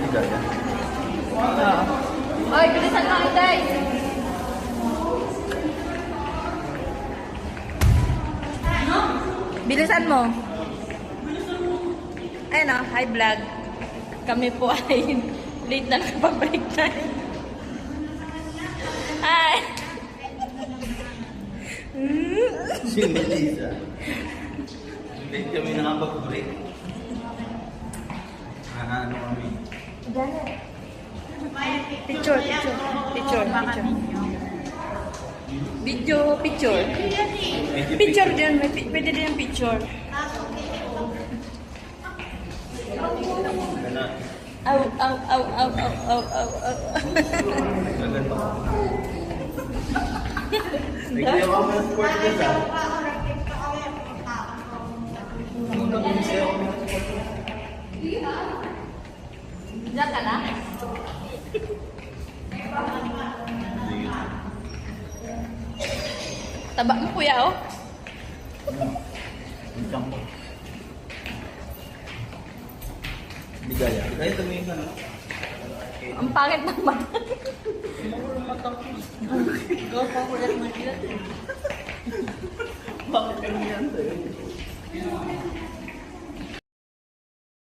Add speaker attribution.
Speaker 1: Bigaya.
Speaker 2: Oy, bilisan mo, guys! Bilisan mo. Ayun o, hi vlog. Kami po ay late na nakapag-break time. Hi!
Speaker 1: Si Melissa. Late kami nakapag-break. Ano kami?
Speaker 2: Picture. Video, picture. Picture din, pwede din yung picture.
Speaker 1: Ganun.
Speaker 2: Au.
Speaker 1: Ganun. Nagsayaw ka mo ng sport ka sa? Nagsayaw ka mo ng sport ka.
Speaker 2: Diyan ka na? Taba mo kuya oh.
Speaker 1: Bigaya. Bigaya tumingin ka na.
Speaker 2: Ang pangit naman.
Speaker 3: Ikaw pa ko lang mag-ilat eh.
Speaker 1: Bakit kami yan sa'yo?